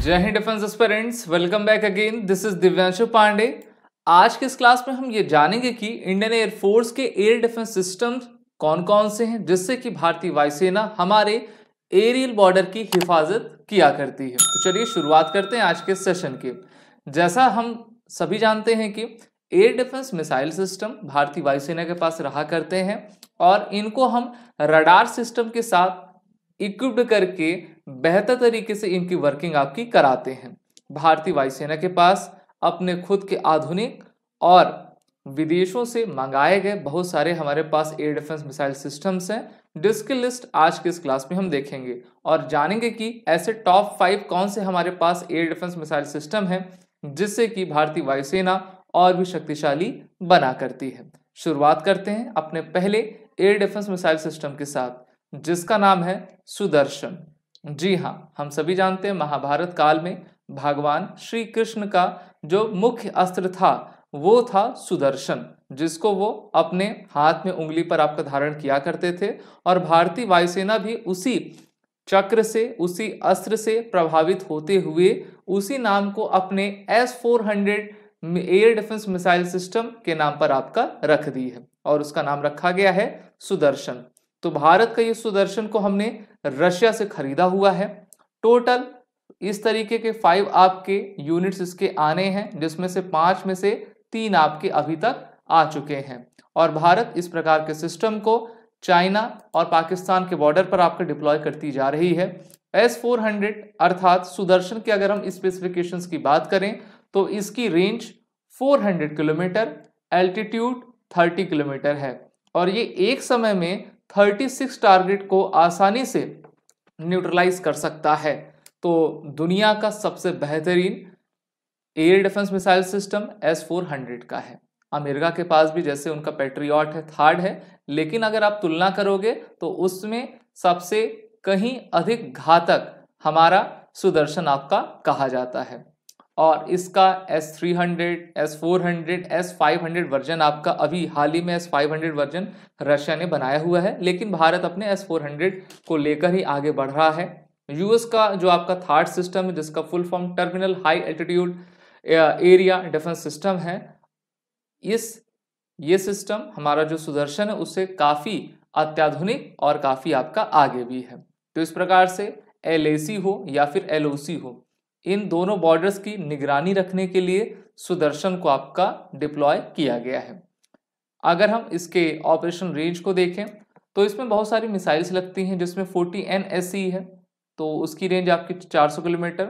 जय हिंद defence aspirants, welcome back again. This is Divyanshu Pandey. आज के इस क्लास में हम ये जानेंगे कि इंडियन एयरफोर्स के एयर डिफेंस सिस्टम्स कौन कौन से हैं जिससे कि भारतीय वायुसेना हमारे एरियल बॉर्डर की हिफाजत किया करती है। तो चलिए शुरुआत करते हैं आज के सेशन की। जैसा हम सभी जानते हैं कि एयर डिफेंस मिसाइल सिस्टम भारतीय वायुसेना के पास रहा करते हैं और इनको हम रडार सिस्टम के साथ इक्विप्ड करके बेहतर तरीके से इनकी वर्किंग आपकी कराते हैं। भारतीय वायुसेना के पास अपने खुद के आधुनिक और विदेशों से मंगाए गए बहुत सारे हमारे पास एयर डिफेंस मिसाइल सिस्टम्स हैं, जिसकी लिस्ट आज के इस क्लास में हम देखेंगे और जानेंगे कि ऐसे टॉप 5 कौन से हमारे पास एयर डिफेंस मिसाइल सिस्टम हैं जिससे कि भारतीय वायुसेना और भी शक्तिशाली बना करती है। शुरुआत करते हैं अपने पहले एयर डिफेंस मिसाइल सिस्टम के साथ, जिसका नाम है सुदर्शन। जी हाँ, हम सभी जानते हैं महाभारत काल में भगवान श्री कृष्ण का जो मुख्य अस्त्र था वो था सुदर्शन, जिसको वो अपने हाथ में उंगली पर आपका धारण किया करते थे और भारतीय वायुसेना भी उसी चक्र से, उसी अस्त्र से प्रभावित होते हुए उसी नाम को अपने S-400 air defence missile system के नाम पर आपका रख दी है और उसका नाम रखा गया है सुदर्शन। तो भारत का ये सुदर्शन को हमने रशिया से खरीदा हुआ है। टोटल इस तरीके के 5 आपके यूनिट्स इसके आने हैं, जिसमें से 5 में से 3 आपके अभी तक आ चुके हैं और भारत इस प्रकार के सिस्टम को चाइना और पाकिस्तान के बॉर्डर पर आपके डिप्लॉय करती जा रही है। S-400 अर्थात सुदर्शन की अगर हम स्पेसिफिकेशंस की बात करें तो इसकी रेंज 400 किलोमीटर, एल्टीट्यूड 30 किलोमीटर है और ये एक समय में 36 टारगेट को आसानी से न्यूट्रलाइज कर सकता है। तो दुनिया का सबसे बेहतरीन air defence missile system S-400 का है। अमेरिका के पास भी जैसे उनका पैट्रियट है, थर्ड है, लेकिन अगर आप तुलना करोगे तो उसमें सबसे कहीं अधिक घातक हमारा सुदर्शन आपका कहा जाता है। और इसका S-300, S-400, S-500 वर्जन आपका अभी हाल ही में S-500 वर्जन रशिया ने बनाया हुआ है, लेकिन भारत अपने S-400 को लेकर ही आगे बढ़ रहा है। यूएस का जो आपका थर्ड सिस्टम है, जिसका full form terminal high altitude area defence system है, ये सिस्टम हमारा जो सुदर्शन है उससे काफी अत्याधुनिक और काफी आपका आगे भी है। तो इस प्रकार से LAC हो या फिर LOC हो, इन दोनों बॉर्डर्स की निगरानी रखने के लिए सुदर्शन को आपका डिप्लॉय किया गया है। अगर हम इसके ऑपरेशन रेंज को देखें तो इसमें बहुत सारी मिसाइल्स लगती हैं, जिसमें 40 NSE है तो उसकी रेंज आपकी 400 kilometre,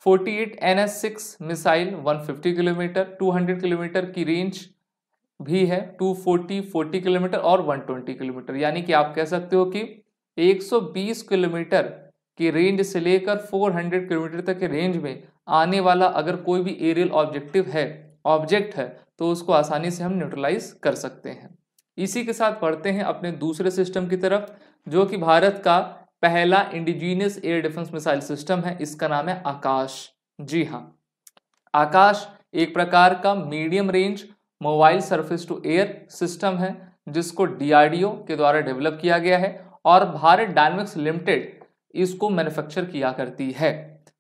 48 NS6 missile 150 kilometre, 200 kilometre की रेंज भी है, 240 किलोमीटर और 120 किलोमीटर, यानी कि आप कह सकते हो कि 120 किलोमीटर की रेंज से लेकर 400 किलोमीटर तक के रेंज में आने वाला अगर कोई भी एरियल ऑब्जेक्ट है तो उसको आसानी से हम न्यूट्रलाइज कर सकते हैं। इसी के साथ बढ़ते हैं अपने दूसरे सिस्टम की तरफ, जो कि भारत का पहला indigenous air defence missile system है। इसका नाम है आकाश। जी हाँ, आकाश एक प्रकार का medium range mobile surface to air system है, जिसको DRDO के द्वारा डेवलप किया गया है और भारत डायनेमिक्स लिमिटेड इसको मैन्युफैक्चर किया करती है।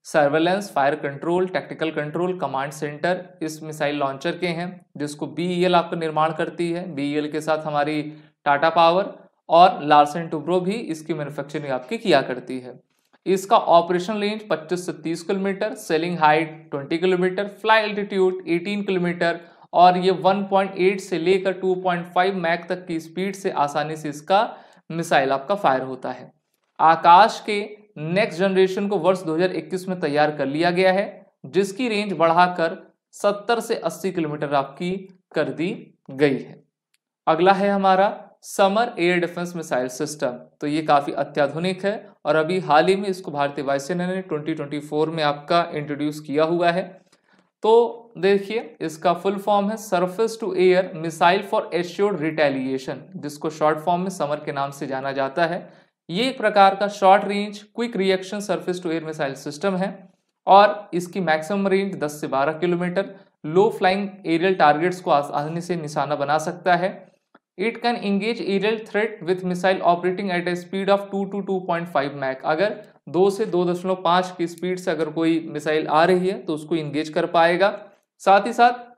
Surveillance, fire control, tactical control, command centre इस मिसाइल लॉन्चर के हैं, जिसको BEL आपका निर्माण करती है। BEL के साथ हमारी टाटा पावर और लार्सन टुब्रो भी इसकी मैन्युफैक्चरिंग आपकी किया करती है। इसका ऑपरेशन रेंज 25 से 30 kilometre, selling height 20 kilometre, fly altitude 18 kilometre और ये 1.8 से लेकर 2.5 मैक तक की स्पीड से आसानी से इसका मिसाइल आपका फायर होता है। आकाश के नेक्स्ट जनरेशन को वर्ष 2021 में तैयार कर लिया गया है, जिसकी रेंज बढ़ाकर 70 से 80 किलोमीटर आपकी कर दी गई है। अगला है हमारा summer air defence missile system. तो ये काफी अत्याधुनिक है और अभी हाल ही में इसको भारतीय वायुसेना ने 2024 में आपका इंट्रोड्यूस किया हुआ है। तो देखिए, इसका फुल फॉर्म है surface to air missile for assured retaliation, जिसको शॉर्ट फॉर्म में समर के नाम से जाना जाता है। ये एक प्रकार का short range quick reaction surface to air missile system है और इसकी मैक्सिमम रेंज 10 से 12 kilometre low flying aerial targets को आसानी से निशाना बना सकता है। It can engage aerial threat with missile operating at a speed of 2 to 2.5 mach. अगर 2 से 2.5 की स्पीड से अगर कोई मिसाइल आ रही है तो उसको इंगेज कर पाएगा। साथ ही साथ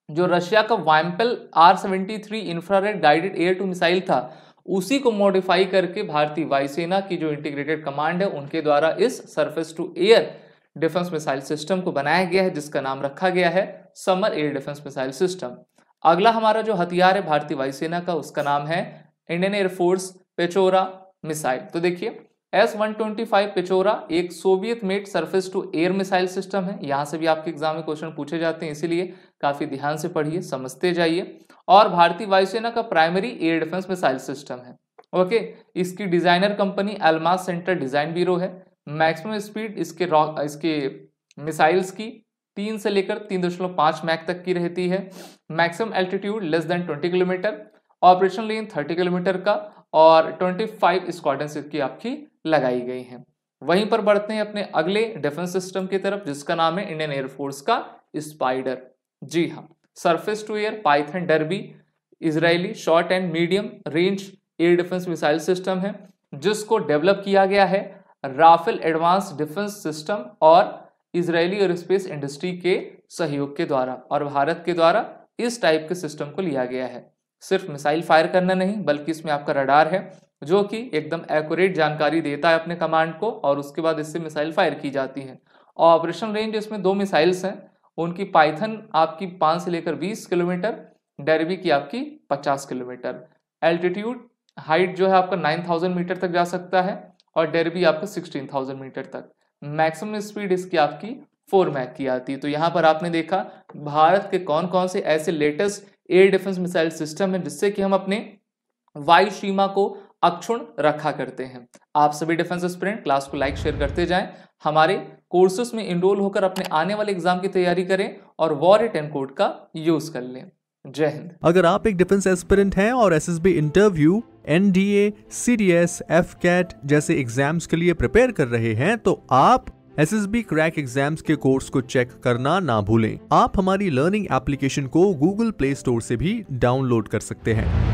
जो रशिया का Vympel R-73 infrared guided air to missile था, उसी को मॉडिफाई करके भारतीय वायुसेना की जो इंटीग्रेटेड कमांड है उनके द्वारा इस surface to air defence missile system को बनाया गया है, जिसका नाम रखा गया है SAMAR air defence missile system. अगला हमारा जो हथियार है भारतीय वायुसेना का, उसका नाम है इंडियन एयरफोर्स पेचोरा मिसाइल। तो देखिए S-125 पेचोरा एक Soviet made surface to air missile system है। यहां से भी आपके एग्जाम में क्वेश्चन पूछे जाते हैं, इसीलिए काफी ध्यान से पढ़िए, समझते जाइए। और भारतीय वायुसेना का primary air defence missile system है। ओके, इसकी designer company Almas central design bureau है। मैक्सिमम स्पीड इसके मिसाइल्स की 3 से लेकर 3.5 मैक तक की रहती है। Maximum altitude less than 20 kilometre, operation range 30 kilometre का और 25 स्क्वाड्रन की आपकी लगाई गई है। वहीं पर बढ़ते हैं अपने अगले डिफेंस सिस्टम की तरफ, जिसका नाम है इंडियन एयरफोर्स का स्पाइडर। जी हाँ, surface to air Python Derby Israeli short and medium range air defence missile system है, जिसको डेवलप किया गया है राफेल एडवांस डिफेंस सिस्टम और इजरायली एयरोस्पेस इंडस्ट्री के सहयोग के द्वारा, और भारत के द्वारा इस टाइप के सिस्टम को लिया गया है। सिर्फ मिसाइल फायर करना नहीं, बल्कि इसमें आपका रडार है जो कि एकदम एक्यूरेट जानकारी देता है अपने कमांड को, और उसके बाद इससे मिसाइल फायर की जाती है। ऑपरेशन रेंज इसमें 2 मिसाइल्स हैं, उनकी पाइथन आपकी 5 से लेकर 20 किलोमीटर, डर्बी की आपकी 50 किलोमीटर। एल्टीट्यूड हाइट जो है आपका 9000 मीटर तक जा सकता है और डर्बी आपका 16000 मीटर तक। मैक्सिमम स्पीड इसकी आपकी 4 मैक की आती है। तो यहाँ पर आपने देखा भारत के कौन कौन से ऐसे latest air defence missile system है जिससे कि हम अपने वायु सीमा को अक्षुण्ण रखा करते हैं। आप सभी डिफेंस एस्पिरेंट क्लास को लाइक शेयर करते जाएं, हमारे कोर्सेस में इनरोल होकर अपने आने वाले एग्जाम की तैयारी करें और वॉर रिटन कोड का यूज कर लें। जय हिंद। अगर आप एक डिफेंस एस्पिरेंट हैं और SSB interview, NDA, CDS, AFCAT जैसे एग्जाम्स के लिए प्रिपेयर कर रहे हैं तो आप एसएसबी क्रैक एग्जाम्स के कोर्स को चेक करना ना भूलें। आप हमारी लर्निंग एप्लीकेशन को गूगल प्ले स्टोर से भी डाउनलोड कर सकते हैं।